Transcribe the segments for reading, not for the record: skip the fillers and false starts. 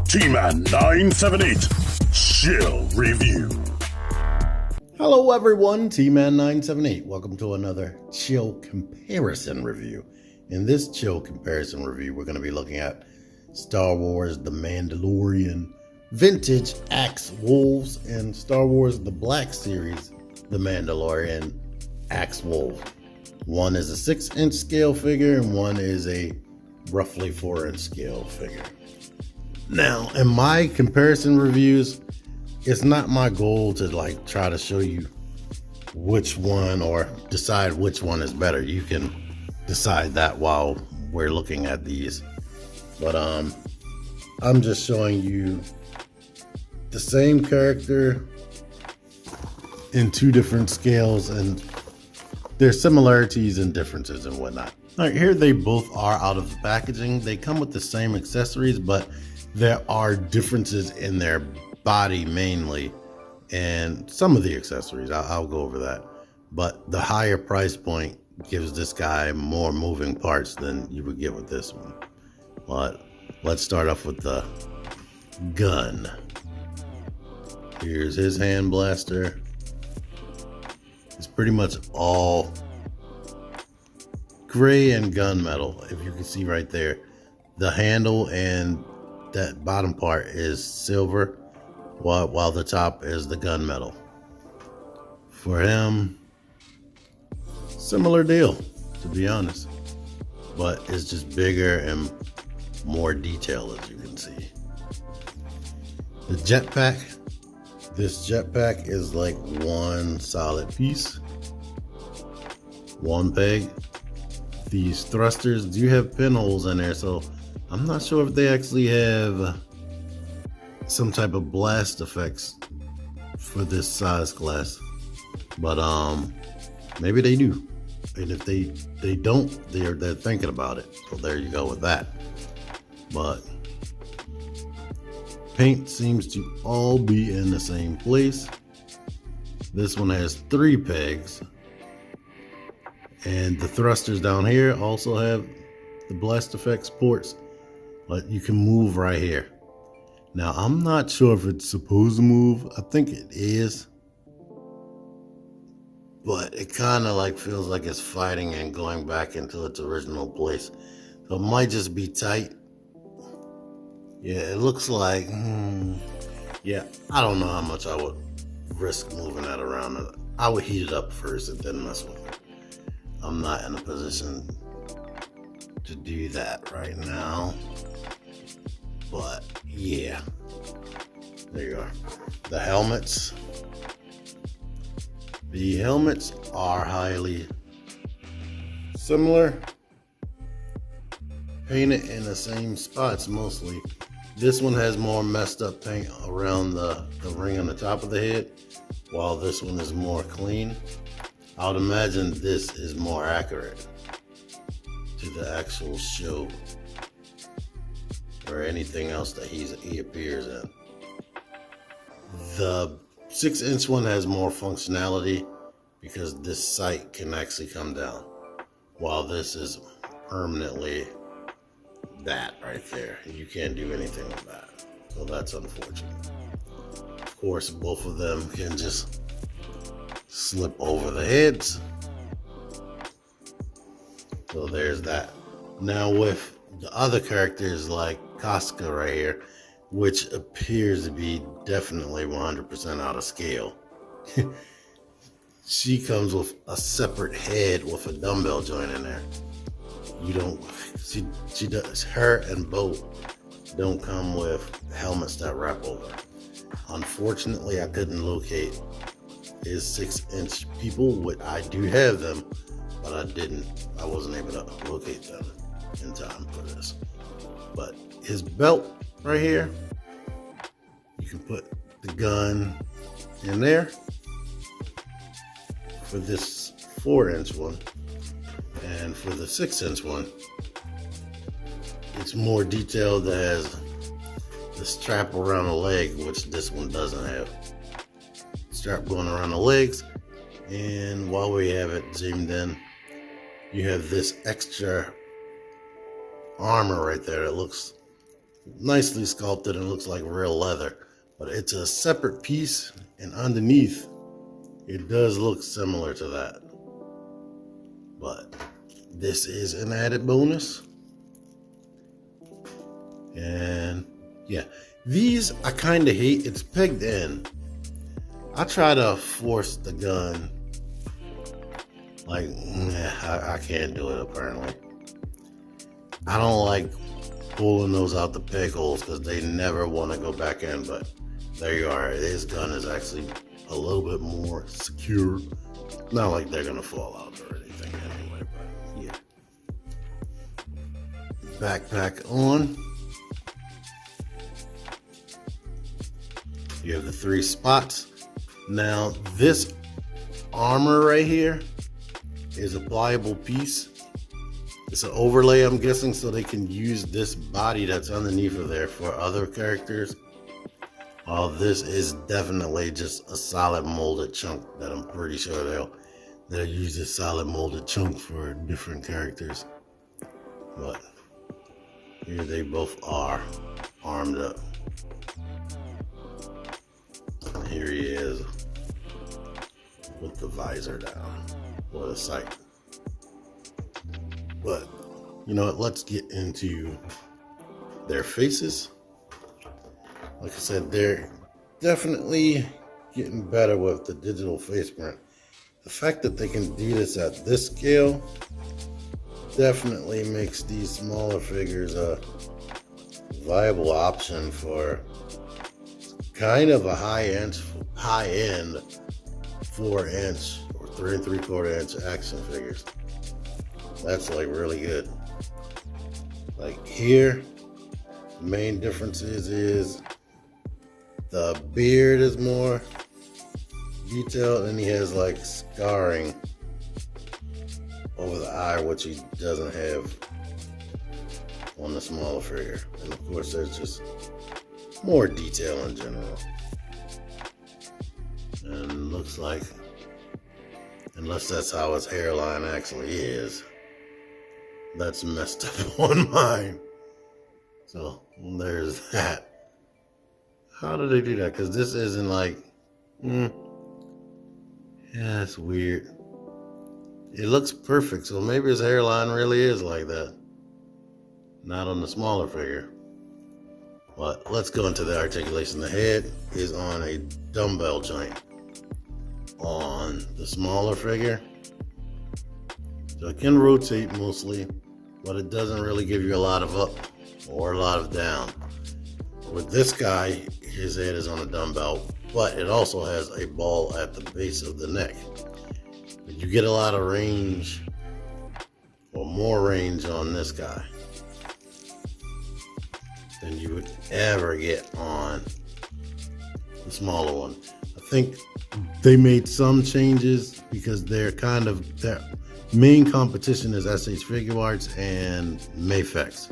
T-Man 978 Chill Review. Hello everyone, T-Man 978. Welcome to another chill comparison review. In this chill comparison review, we're going to be looking at Star Wars The Mandalorian Vintage Axe Wolves and Star Wars The Black Series The Mandalorian Axe Wolf. One is a 6-inch scale figure and one is a roughly 4-inch scale figure. Now, in my comparison reviews, it's not my goal to try to show you which one or decide which one is better. You can decide that while we're looking at these. But I'm just showing you the same character in two different scales and there's similarities and differences and whatnot. All right, here they both are out of the packaging. They come with the same accessories, but there are differences in their body mainly and some of the accessories. I'll go over that. But the higher price point gives this guy more moving parts than you would get with this one. But let's start off with the gun. Here's his hand blaster. It's pretty much all gray and gunmetal, if you can see right there. The handle and that bottom part is silver, while the top is the gunmetal. For him, similar deal, to be honest, but it's just bigger and more detailed, as you can see. The jetpack, this jetpack is like one solid piece, one peg. These thrusters do have pinholes in there, so I'm not sure if they actually have some type of blast effects for this size class, but maybe they do. And if they don't, they're thinking about it. So there you go with that. But paint seems to all be in the same place. This one has 3 pegs, and the thrusters down here also have the blast effects ports, but you can move right here. Now, I'm not sure if it's supposed to move. I think it is, but it kind of feels like it's fighting and going back into its original place. So it might just be tight. Yeah, it looks like, yeah, I don't know how much I would risk moving that around. I would heat it up first and then mess with it. I'm not in a position to do that right now. But yeah, there you are. The helmets. The helmets are highly similar, painted in the same spots mostly. This one has more messed up paint around the ring on the top of the head, while this one is more clean. I would imagine this is more accurate to the actual show or anything else that he appears in. The 6-inch one has more functionality because this sight can actually come down, while this is permanently that right there. You can't do anything with that, so that's unfortunate. Of course, both of them can just slip over the heads, so there's that. Now with the other characters like Casca right here, which appears to be definitely 100% out of scale. She comes with a separate head with a dumbbell joint in there. You don't, she does, her and Bo don't come with helmets that wrap over. Unfortunately, I couldn't locate his 6-inch people. I do have them, but I wasn't able to locate them in time for this. But his belt right here, you can put the gun in there for this 4-inch one, and for the 6-inch one, it's more detailed. That has the strap around the leg, which this one doesn't have. Strap going around the legs, and while we have it zoomed in, you have this extra armor right there. It looks nicely sculpted and looks like real leather, but it's a separate piece, and underneath it does look similar to that. But this is an added bonus. And yeah, these I kind of hate. It's pegged in. I try to force the gun. Like, I can't do it apparently. I don't like pulling those out the peg holes because they never want to go back in, but there you are. This gun is actually a little bit more secure. Not like they're gonna fall out or anything anyway, but yeah. Backpack on. You have the 3 spots. Now this armor right here is a pliable piece. It's an overlay, I'm guessing, so they can use this body that's underneath of there for other characters. This is definitely just a solid molded chunk that I'm pretty sure they'll use this solid molded chunk for different characters. But here they both are armed up. And here he is with the visor down, or the sight. But you know what, let's get into their faces. Like I said, they're definitely getting better with the digital face print. The fact that they can do this at this scale definitely makes these smaller figures a viable option for kind of a high-end 4-inch or 3 3/4 inch action figures. That's like really good. Like here, the main difference is the beard is more detailed, and he has like scarring over the eye, which he doesn't have on the smaller figure. And of course, there's just more detail in general. And looks like, unless that's how his hairline actually is, that's messed up on mine. So there's that. How do they do that? Because this isn't like, yeah, it's weird. It looks perfect, so maybe his hairline really is like that. Not on the smaller figure. But let's go into the articulation. The head is on a dumbbell joint on the smaller figure. So it can rotate mostly, but it doesn't really give you a lot of up or a lot of down. With this guy, his head is on a dumbbell, but it also has a ball at the base of the neck. But you get a lot of range, or more range on this guy than you would ever get on the smaller one. I think they made some changes because their main competition is SH Figure Arts and Mafex.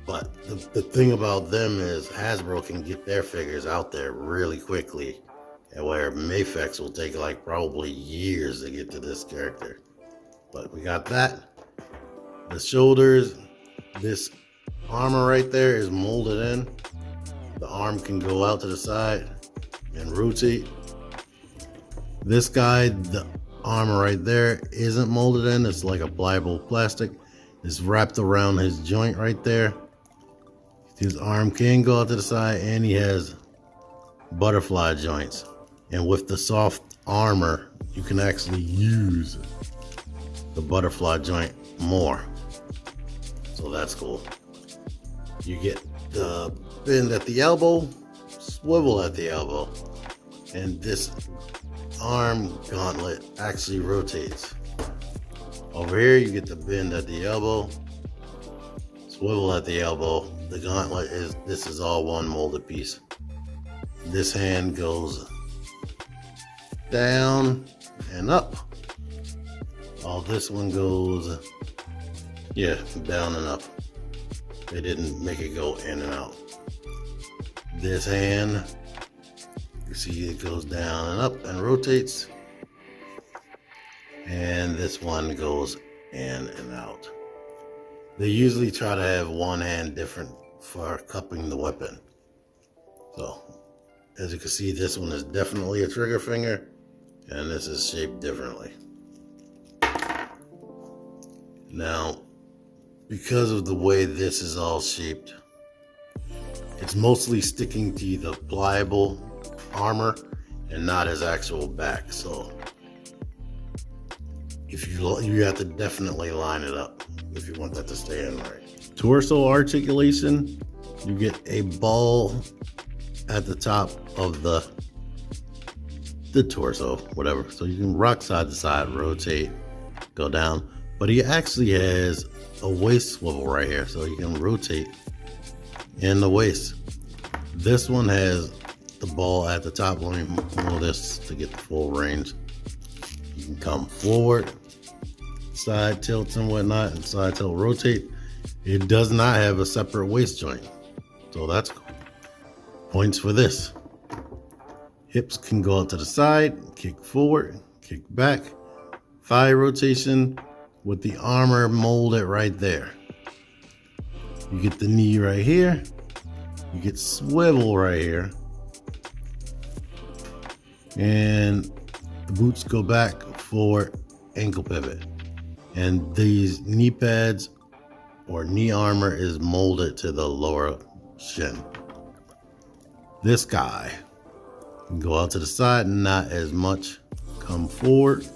But the thing about them is Hasbro can get their figures out there really quickly, and where Mafex will take like probably years to get to this character. But we got that. The shoulders, this armor right there is molded in. The arm can go out to the side and rotate. This guy, the armor right there isn't molded in. It's like a pliable plastic. It's wrapped around his joint right there. His arm can go out to the side, and he has butterfly joints. And with the soft armor, you can actually use the butterfly joint more. So that's cool. You get the bend at the elbow, swivel at the elbow, and this arm gauntlet actually rotates. Over here, you get the bend at the elbow, swivel at the elbow. The gauntlet this is all one molded piece. This hand goes down and up. This one goes, down and up. They didn't make it go in and out. This hand, you see it goes down and up and rotates. And this one goes in and out. They usually try to have one hand different for cupping the weapon. So as you can see, this one is definitely a trigger finger, and this is shaped differently. Now, because of the way this is all shaped, it's mostly sticking to the pliable armor and not his actual back. So if you have to definitely line it up if you want that to stay in right. Torso articulation, you get a ball at the top of the torso, whatever. So you can rock side to side, rotate, go down. But he actually has a waist swivel right here, so you can rotate in the waist. This one has the ball at the top. Let me move this to get the full range. You can come forward, side tilts and whatnot, and side tilt rotate. It does not have a separate waist joint, so that's cool. Points for this. Hips can go out to the side, kick forward, kick back. Thigh rotation with the armor molded right there. You get the knee right here. You get swivel right here. And the boots go back for ankle pivot. And these knee pads or knee armor is molded to the lower shin. This guy can go out to the side, not as much. Come forward.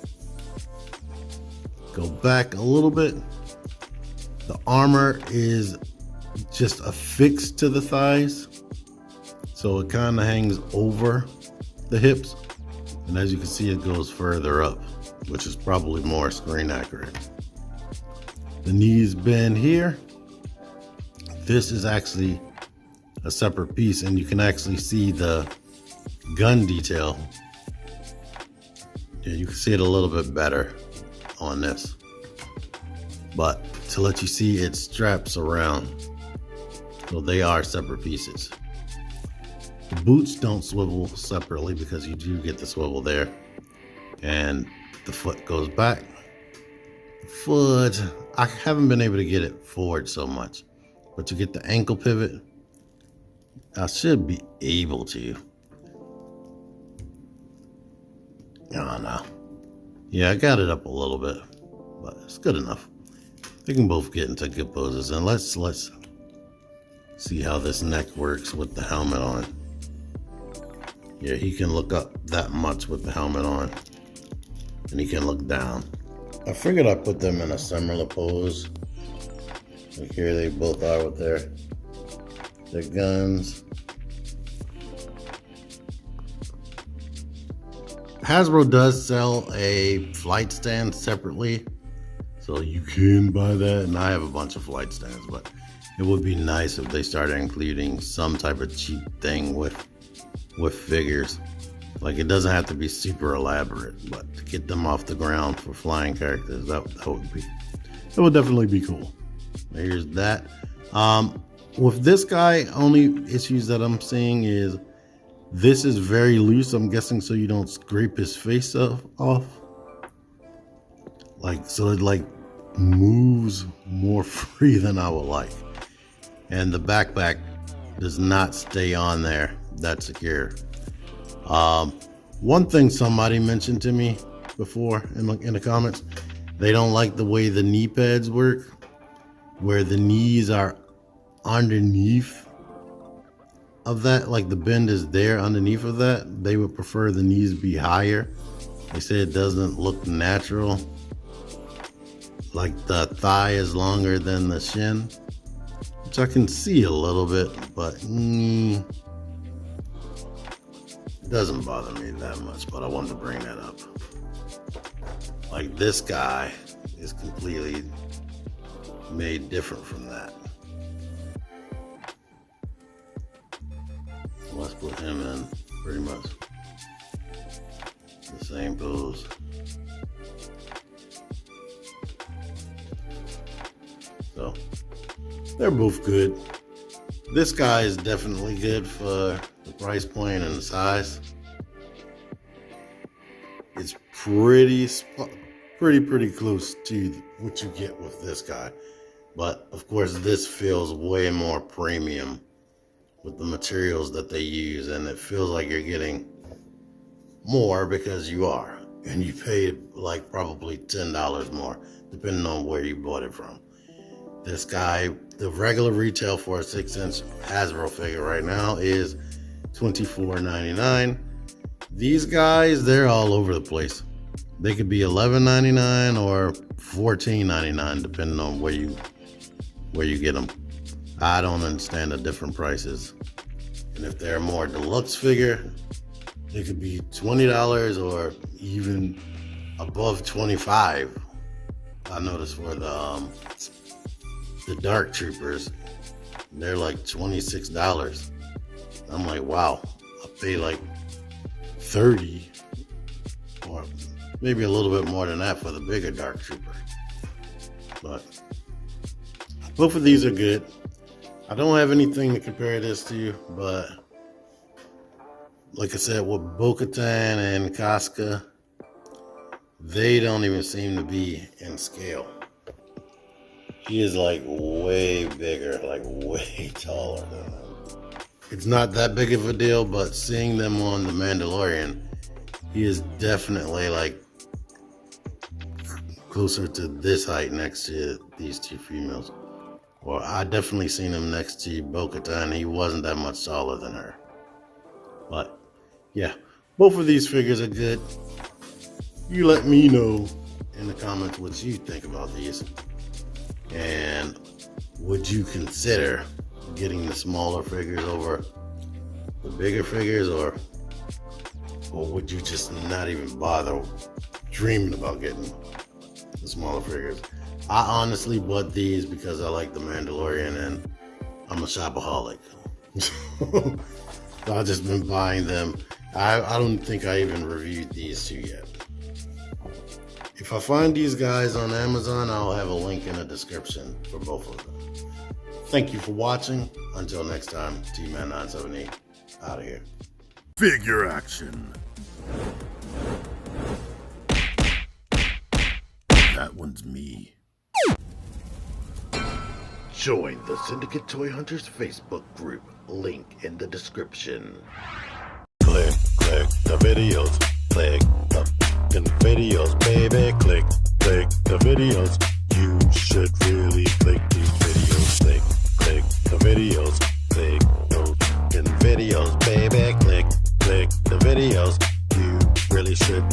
Go back a little bit. The armor is just affixed to the thighs, so it kind of hangs over the hips. And as you can see, it goes further up, which is probably more screen accurate. The knees bend here. This is actually a separate piece, and you can actually see the gun detail. Yeah, you can see it a little bit better on this, but to let you see, it straps around, so they are separate pieces. The boots don't swivel separately because you do get the swivel there, and the foot goes back. The foot, I haven't been able to get it forward so much, but you get the ankle pivot. I should be able to. Oh no. Yeah, I got it up a little bit, but it's good enough. They can both get into good poses. And let's see how this neck works with the helmet on. Yeah, he can look up that much with the helmet on, and he can look down. I figured I'd put them in a similar pose. Like here they both are with their guns. Hasbro does sell a flight stand separately, so you can buy that, and I have a bunch of flight stands, but it would be nice if they started including some type of cheap thing with figures. Like, it doesn't have to be super elaborate, but to get them off the ground for flying characters, that would definitely be cool. Here's that. With this guy, only issues that I'm seeing is this is very loose, I'm guessing, so you don't scrape his face off. Like, so it like moves more free than I would like. And the backpack does not stay on there that secure. One thing somebody mentioned to me before in the comments, they don't like the way the knee pads work, where the knees are underneath of that, like the bend is there underneath of that. They would prefer the knees be higher. They say it doesn't look natural, like the thigh is longer than the shin, which I can see a little bit, but it doesn't bother me that much. But I wanted to bring that up. Like, this guy is completely made different from that. Let's put him in pretty much the same pose. So they're both good. This guy is definitely good for the price point and the size. It's pretty close to what you get with this guy. But of course, this feels way more premium with the materials that they use, and it feels like you're getting more because you are. And you paid like probably $10 more, depending on where you bought it from. This guy, the regular retail for a 6-inch Hasbro figure right now is $24.99. These guys, they're all over the place. They could be $11.99 or $14.99, depending on where you get them. I don't understand the different prices. And if they're a more deluxe figure, they could be $20 or even above $25. I noticed for the Dark Troopers, they're like $26. I'm like, wow, I pay like $30 or maybe a little bit more than that for the bigger Dark Trooper. But both of these are good. I don't have anything to compare this to, but like I said, with Bo-Katan and Casca, they don't even seem to be in scale. He is like way bigger, like way taller than them. It's not that big of a deal, but seeing them on the Mandalorian, he is definitely like closer to this height next to these two females. Well, I definitely seen him next to Bo-Katan. He wasn't that much taller than her. But yeah, both of these figures are good. You let me know in the comments what you think about these. And would you consider getting the smaller figures over the bigger figures, or would you just not even bother dreaming about getting the smaller figures? I honestly bought these because I like the Mandalorian and I'm a shopaholic. So I've just been buying them. I don't think I even reviewed these two yet. If I find these guys on Amazon, I'll have a link in the description for both of them. Thank you for watching. Until next time, T-Man978 out of here. Figure action. That one's me. Join the Syndicate Toy Hunters Facebook group. Link in the description. Click the videos. Click the videos, baby. Click the videos. You should really click these videos. Click the videos. Click the videos, baby. Click the videos. You really should